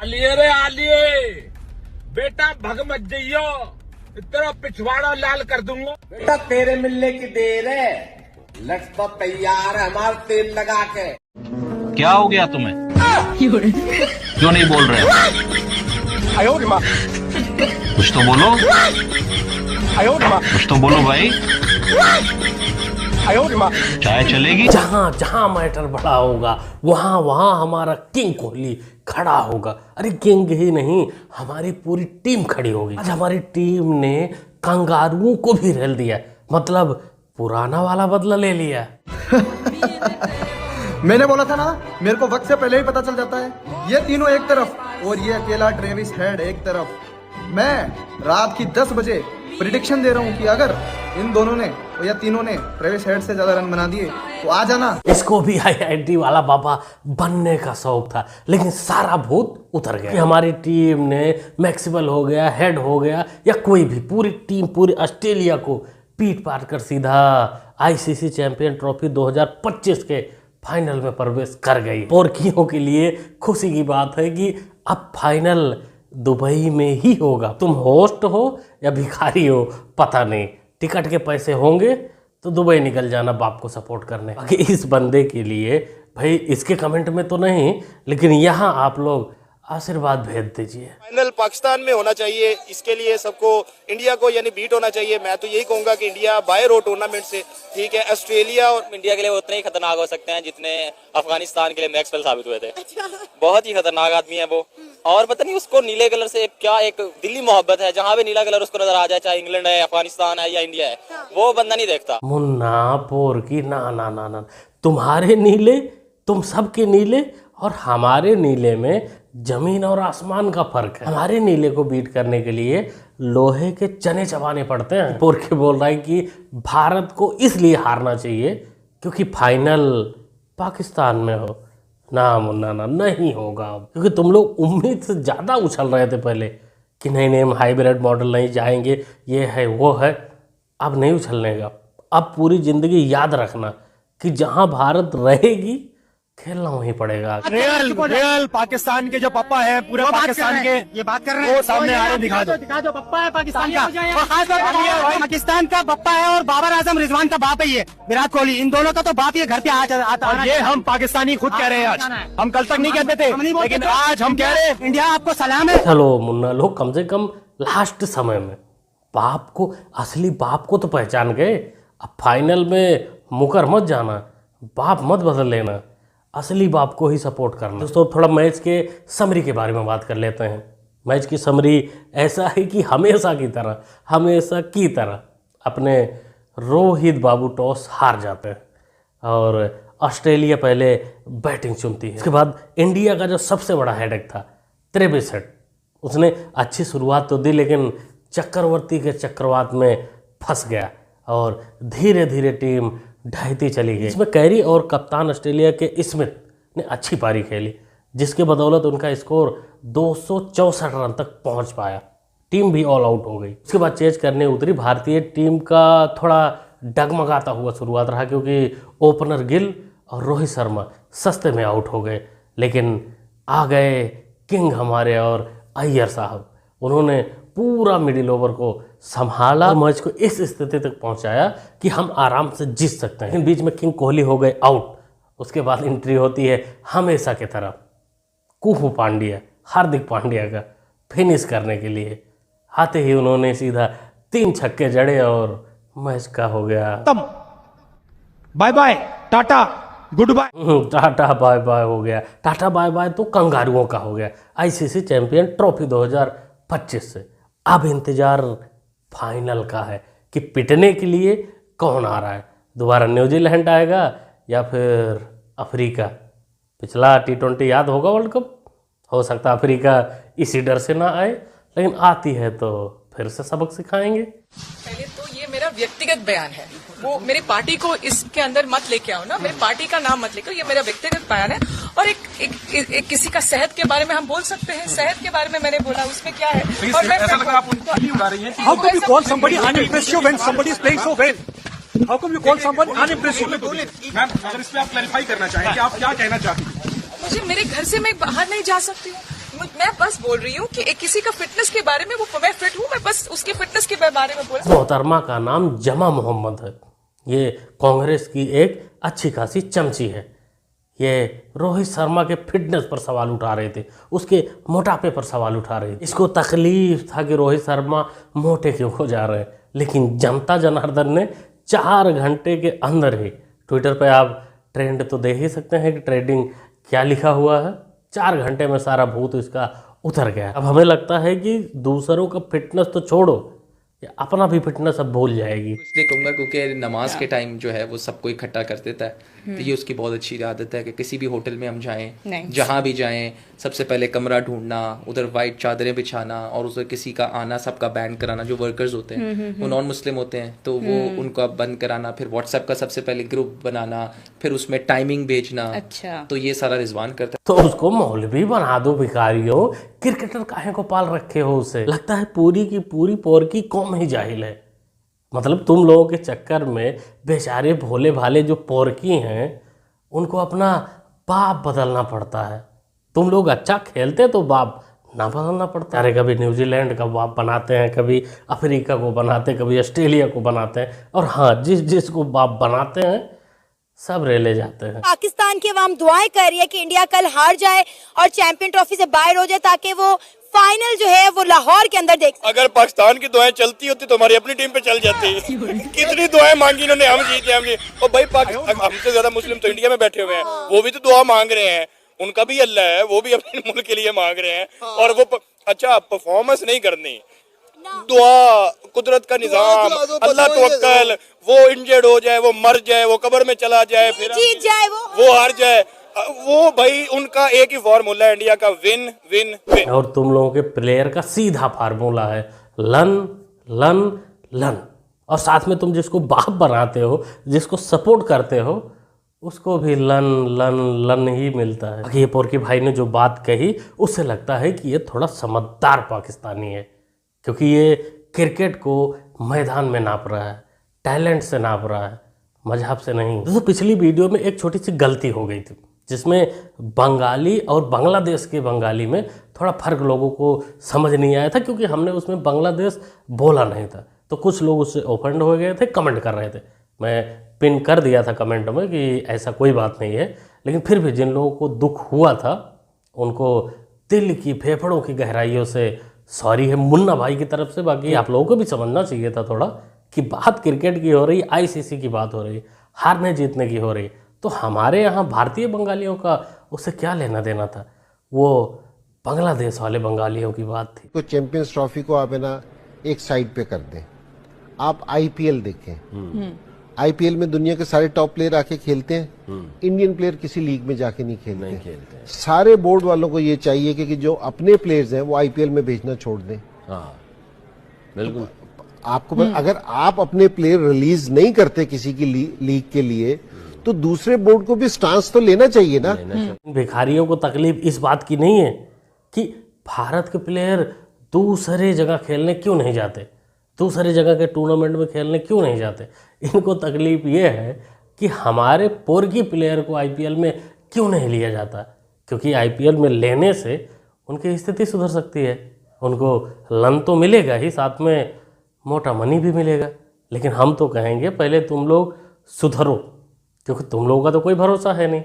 आलिए रे आलिए, बेटा भग मत जइयो, तेरा पिछवाड़ा लाल कर दूंगा। बेटा तेरे मिलने की देर है, लट तो तैयार है हमारा तेल लगा के। क्या हो गया तुम्हें? क्यों नहीं बोल रहे हो? कुछ तो बोलो, कुछ तो बोलो भाई। चाय चलेगी? जहाँ जहाँ मैटर बड़ा होगा वहाँ वहाँ हमारा किंग कोहली खड़ा होगा। अरे किंग ही नहीं, हमारी पूरी टीम खड़ी होगी। आज हमारी टीम ने कंगारुओं को भी रेल दिया, मतलब पुराना वाला बदला ले लिया। मैंने बोला था ना, मेरे को वक्त से पहले ही पता चल जाता है। ये तीनों एक तरफ और ये अकेला ट्रेविस हेड एक तरफ। मैं रात की 10 बजे प्रिडिक्शन दे रहा हूँ कि अगर इन दोनों ने या तीनों ने ट्रेविस हेड से ज्यादा रन बना दिए तो आ जाना। इसको भी IIT वाला बाबा बनने का शौक था, लेकिन सारा भूत उतर गया। हमारी टीम ने मैक्सवेल हो गया, हेड हो गया, या कोई भी पूरी टीम पूरी ऑस्ट्रेलिया को पीट पाट कर सीधा ICC चैंपियन ट्रॉफी 2025 के फाइनल में प्रवेश कर गई। पोर्कियों के लिए खुशी की बात है कि अब फाइनल दुबई में ही होगा। तुम होस्ट हो या भिखारी हो पता नहीं, टिकट के पैसे होंगे तो दुबई निकल जाना बाप को सपोर्ट करने। बाकी इस बंदे के लिए भाई इसके कमेंट में तो नहीं, लेकिन यहाँ आप लोग आशीर्वाद भेज दीजिए। फाइनल पाकिस्तान में होना चाहिए, इसके लिए सबको इंडिया को यानी बीट होना चाहिए। मैं तो यही कहूंगा कि इंडिया बाय रोड टूर्नामेंट से ठीक है। ऑस्ट्रेलिया और इंडिया के लिए उतने ही खतरनाक हो सकते हैं जितने अफगानिस्तान के लिए मैक्सवेल साबित हुए थे। बहुत ही खतरनाक आदमी है वो, और पता नहीं उसको नीले कलर से क्या एक दिली मोहब्बत है। जहाँ भी नीला कलर उसको नजर आ जाए, चाहे इंग्लैंड है, अफगानिस्तान है या इंडिया है, वो बंदा नहीं देखता। मुन्ना पोर की ना ना ना ना, तुम्हारे नीले, तुम सबके नीले और हमारे नीले में जमीन और आसमान का फर्क है। हमारे नीले को बीट करने के लिए लोहे के चने चबाने पड़ते हैं। पोर के बोल रहा है कि भारत को इसलिए हारना चाहिए क्योंकि फाइनल पाकिस्तान में हो। ना मुन्ना ना, नहीं होगा अब, क्योंकि तुम लोग उम्मीद से ज़्यादा उछल रहे थे पहले कि नहीं नहीं हम हाइब्रिड मॉडल नहीं जाएंगे, ये है वो है। अब नहीं उछलने का। अब पूरी ज़िंदगी याद रखना कि जहाँ भारत रहेगी खेलना वहीं पड़ेगा। रियल पाकिस्तान के जो पप्पा है पूरे पाकिस्तान के, ये बात कर रहे हैं, वो सामने आ रहे, दिखा दो पप्पा है पाकिस्तान का, पाकिस्तान का पप्पा है। और बाबर आजम रिजवान का बाप है ये विराट कोहली, इन दोनों का तो बाप ये घर पे आता है। ये हम पाकिस्तानी खुद कह रहे हैं आज, हम कल तक नहीं कहते थे, लेकिन आज हम कह रहे हैं इंडिया आपको सलाम है। चलो मुन्ना लोग कम से कम लास्ट समय में बाप को, असली बाप को तो पहचान गए। अब फाइनल में मुकर मत जाना, बाप मत बदल लेना, असली बाप को ही सपोर्ट करना। दोस्तों थोड़ा मैच के समरी के बारे में बात कर लेते हैं। मैच की समरी ऐसा है कि हमेशा की तरह अपने रोहित बाबू टॉस हार जाते हैं और ऑस्ट्रेलिया पहले बैटिंग चुनती है। उसके बाद इंडिया का जो सबसे बड़ा हेडेक था ट्रेविस हेड, उसने अच्छी शुरुआत तो दी लेकिन चक्रवर्ती के चक्रवात में फंस गया और धीरे धीरे टीम ढहती चली गई। इसमें कैरी और कप्तान ऑस्ट्रेलिया के स्मिथ ने अच्छी पारी खेली, जिसके बदौलत उनका स्कोर 264 रन तक पहुंच पाया। टीम भी ऑल आउट हो गई। उसके बाद चेज करने उतरी भारतीय टीम का थोड़ा डगमगाता हुआ शुरुआत रहा, क्योंकि ओपनर गिल और रोहित शर्मा सस्ते में आउट हो गए। लेकिन आ गए किंग हमारे और अय्यर साहब, उन्होंने पूरा मिडिल ओवर को संभाला, मैच को इस स्थिति तक पहुंचाया कि हम आराम से जीत सकते हैं। लेकिन बीच में किंग कोहली हो गए आउट। उसके बाद एंट्री होती है हमेशा की तरह कुहू पांड्या, हार्दिक पांड्या का फिनिश करने के लिए। आते ही उन्होंने सीधा 3 छक्के जड़े और मैच का हो गया bye bye tata good bye. Tata bye bye हो गया। टाटा बाय बाय तो कंगारुओं का हो गया ICC चैंपियन ट्रॉफी 2025 से। अब इंतजार फाइनल का है कि पिटने के लिए कौन आ रहा है। दोबारा न्यूजीलैंड आएगा या फिर अफ्रीका। पिछला T20 याद होगा वर्ल्ड कप, हो सकता है अफ्रीका इसी डर से ना आए, लेकिन आती है तो फिर से सबक सिखाएंगे। पहले तो ये मेरा व्यक्तिगत बयान है, वो मेरी पार्टी को इसके अंदर मत लेके आओ ना, मेरी पार्टी का नाम मत लेके आओ, ये मेरा व्यक्तिगत बयान है। और एक किसी का सेहत के बारे में हम बोल सकते हैं, सेहत के बारे में मैंने बोला, उसमें क्या है। और मैं How come you call somebody unimpressive when somebody is playing so well? How come you call someone unimpressive? Ma'am अगर इस पे आप क्लैरिफाई करना चाहें कि आप क्या कहना चाहती हैं? मुझे मेरे घर से मैं बाहर नहीं जा सकती हूँ, मैं बस बोल रही हूँ कि एक किसी का फिटनेस के बारे में, वो मैं फिट हूँ, मैं बस उसके फिटनेस के बारे में बोला। मोहतरमा का नाम जमा मोहम्मद है। ये कांग्रेस की एक अच्छी खासी चमची है। ये रोहित शर्मा के फिटनेस पर सवाल उठा रहे थे, उसके मोटापे पर सवाल उठा रहे थे। इसको तकलीफ था कि रोहित शर्मा मोटे क्यों हो जा रहे हैं, लेकिन जनता जनार्दन ने 4 घंटे के अंदर ही, ट्विटर पे आप ट्रेंड तो देख ही सकते हैं कि ट्रेंडिंग क्या लिखा हुआ है, 4 घंटे में सारा भूत इसका उतर गया। अब हमें लगता है कि दूसरों का फिटनेस तो छोड़ो, अपना भी फिटनेस अब भूल जाएगी। इसलिए कहूँगा क्योंकि नमाज के टाइम जो है वो सबको इकट्ठा कर देता है, तो ये उसकी बहुत अच्छी आदत है कि किसी भी होटल में हम जाएं, जहाँ भी जाएं, सबसे पहले कमरा ढूंढना, उधर वाइट चादरें बिछाना और उधर किसी का आना सबका बैन कराना। जो वर्कर्स होते हैं वो नॉन मुस्लिम होते हैं तो वो उनको बंद कराना, फिर व्हाट्सएप का सबसे पहले ग्रुप बनाना, फिर उसमें टाइमिंग भेजना। अच्छा। तो ये सारा रिजवान करता है। तो उसको मौलवी बना दो भिखारियों, क्रिकेटर काहे को पाल रखे हो उसे। लगता है पूरी की पूरी पोर की कौम ही जाहिल है। मतलब तुम लोगों के चक्कर में बेचारे भोले भाले जो पोरकी हैं उनको अपना बाप बदलना पड़ता है। तुम लोग अच्छा खेलते तो बाप ना बदलना पड़ता। अरे कभी न्यूजीलैंड का बाप बनाते हैं, कभी अफ्रीका को बनाते हैं, कभी ऑस्ट्रेलिया को बनाते हैं, और हाँ जिसको बाप बनाते हैं सब रेले जाते हैं। पाकिस्तान की आवाम दुआएं कर रही है कि इंडिया कल हार जाए और चैंपियन ट्रॉफी से बाहर हो जाए, ताकि वो फाइनल जो है वो लाहौर के अंदर देख। अगर पाकिस्तान की दुआएं चलती होती तो हमारी अपनी टीम पे चल जाती। कितनी दुआएं मांगी इन्होंने, हम जीते हम जीते। और भाई पाकिस्तान हमसे ज्यादा मुस्लिम तो इंडिया में बैठे हुए हैं, वो भी तो दुआ मांग रहे हैं। उनका भी अल्लाह है, वो भी अपने मुल्क के लिए मांग रहे हैं। और वो अच्छा परफॉर्मेंस नहीं करनी, दुआ, कुदरत का निजाम, अल्लाह तवक्कल। वो इंजर्ड हो जाए, वो मर जाए, वो कब्र में चला जाए, फिर जीत जाए, वो हार जाए, वो भाई उनका एक ही फार्मूला है इंडिया का, विन विन विन। और तुम लोगों के प्लेयर का सीधा फार्मूला है लन लन लन। और साथ में तुम जिसको बाप बनाते हो, जिसको सपोर्ट करते हो, उसको भी लन लन लन ही मिलता है। ये पोरकी भाई ने जो बात कही उससे लगता है कि ये थोड़ा समझदार पाकिस्तानी है, क्योंकि ये क्रिकेट को मैदान में नाप रहा है, टैलेंट से नाप रहा है, मजहब से नहीं। तो पिछली वीडियो में एक छोटी सी गलती हो गई थी, जिसमें बंगाली और बांग्लादेश के बंगाली में थोड़ा फर्क लोगों को समझ नहीं आया था, क्योंकि हमने उसमें बांग्लादेश बोला नहीं था। तो कुछ लोग उससे ऑफेंड हो गए थे, कमेंट कर रहे थे। मैं पिन कर दिया था कमेंट में कि ऐसा कोई बात नहीं है, लेकिन फिर भी जिन लोगों को दुख हुआ था उनको दिल की फेफड़ों की गहराइयों से सॉरी है मुन्ना भाई की तरफ से। बाकी आप लोगों को भी समझना चाहिए था थोड़ा कि बात क्रिकेट की हो रही, आईसीसी की बात हो रही, हारने जीतने की हो रही। तो हमारे यहाँ भारतीय बंगालियों का उससे क्या लेना देना था, वो बांग्लादेश वाले बंगालियों की बात थी। तो चैंपियंस ट्रॉफी को आप है ना एक साइड पे कर दें, आप आईपीएल देखें। आईपीएल में दुनिया के सारे टॉप प्लेयर आके खेलते हैं, इंडियन प्लेयर किसी लीग में जाके नहीं खेलते। सारे बोर्ड वालों को ये चाहिए कि जो अपने प्लेयर्स हैं वो आईपीएल में भेजना छोड़ दें। हाँ बिल्कुल। आपको अगर आप अपने प्लेयर रिलीज नहीं करते किसी की लीग के लिए, तो दूसरे बोर्ड को भी स्टांस तो लेना चाहिए ना। भिखारियों को तकलीफ इस बात की नहीं है कि भारत के प्लेयर दूसरे जगह खेलने क्यों नहीं जाते, दूसरे जगह के टूर्नामेंट में खेलने क्यों नहीं जाते। इनको तकलीफ ये है कि हमारे पोरकी प्लेयर को आईपीएल में क्यों नहीं लिया जाता, क्योंकि आईपीएल में लेने से उनकी स्थिति सुधर सकती है, उनको लन तो मिलेगा ही, साथ में मोटा मनी भी मिलेगा। लेकिन हम तो कहेंगे पहले तुम लोग सुधरो, क्योंकि तुम लोगों का तो कोई भरोसा है नहीं।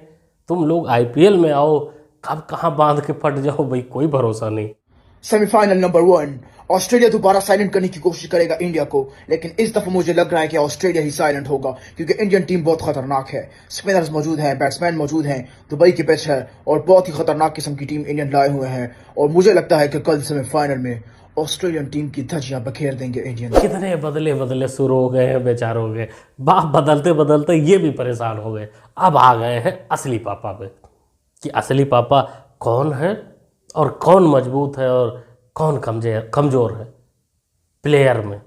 तुम लोग आईपीएल में आओ, कब कहाँ बांध के फट जाओ भाई, कोई भरोसा नहीं। सेमीफाइनल नंबर 1, ऑस्ट्रेलिया दोबारा साइलेंट करने की कोशिश करेगा इंडिया को, लेकिन इस दफा मुझे लग रहा है कि ऑस्ट्रेलिया ही साइलेंट होगा, क्योंकि इंडियन टीम बहुत खतरनाक है। स्पिनर्स मौजूद हैं, बैट्समैन मौजूद हैं, दुबई की पिच है और बहुत ही खतरनाक किस्म की टीम इंडियन लाए हुए हैं। और मुझे लगता है कि कल सेमीफाइनल में ऑस्ट्रेलियन टीम की धज्जियां बखेर देंगे इंडियन। कितने बदले बदले शुरू हो गए हैं बेचारों के, बाप बदलते बदलते ये भी परेशान हो गए। अब आ गए हैं असली पापा पे, कि असली पापा कौन है और कौन मजबूत है और कौन कमजोर है, प्लेयर में,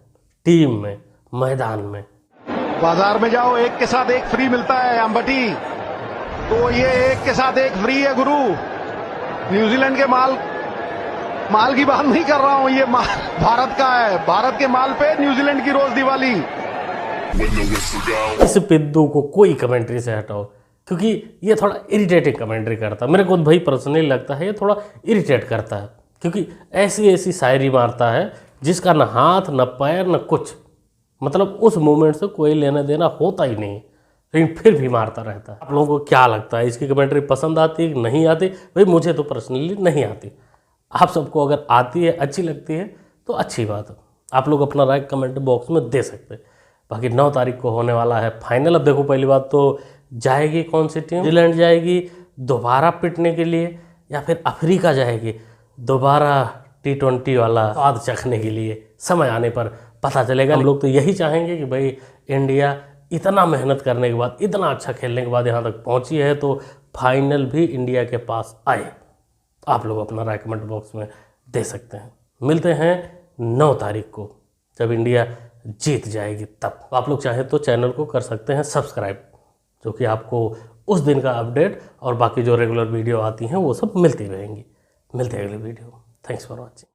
टीम में, मैदान में। बाजार में जाओ, एक के साथ एक फ्री मिलता है अंबटी, तो ये एक के साथ एक फ्री है गुरु। न्यूजीलैंड के माल की बात नहीं कर रहा हूं, ये माल भारत का है। भारत के माल पे न्यूजीलैंड की रोज दिवाली। इस पिद्दू को कोई कमेंट्री से हटाओ, क्योंकि ये थोड़ा इरिटेटिंग कमेंट्री करता है। मेरे को भाई पर्सनली लगता है ये थोड़ा इरिटेट करता है, क्योंकि ऐसी ऐसी शायरी मारता है जिसका न हाथ न पैर न कुछ, मतलब उस मोमेंट से कोई लेना देना होता ही नहीं, लेकिन फिर भी मारता रहता है। आप लोगों को क्या लगता है, इसकी कमेंट्री पसंद आती है नहीं आती? भाई मुझे तो पर्सनली नहीं आती। आप सबको अगर आती है, अच्छी लगती है तो अच्छी बात है, आप लोग अपना राय कमेंट बॉक्स में दे सकते हैं। बाकी 9 तारीख को होने वाला है फाइनल। अब देखो, पहली बात तो जाएगी कौन सी टीम? न्यूजीलैंड जाएगी दोबारा पिटने के लिए, या फिर अफ्रीका जाएगी दोबारा T20 वाला स्वाद चखने के लिए? समय आने पर पता चलेगा। हम लोग तो यही चाहेंगे कि भाई इंडिया इतना मेहनत करने के बाद, इतना अच्छा खेलने के बाद यहाँ तक पहुँची है, तो फाइनल भी इंडिया के पास आए। आप लोग अपना राय कमेंट बॉक्स में दे सकते हैं। मिलते हैं 9 तारीख को जब इंडिया जीत जाएगी तब। आप लोग चाहें तो चैनल को कर सकते हैं सब्सक्राइब, जो कि आपको उस दिन का अपडेट और बाकी जो रेगुलर वीडियो आती हैं वो सब मिलती रहेंगी। मिलते हैं अगले वीडियो। Thanks for watching.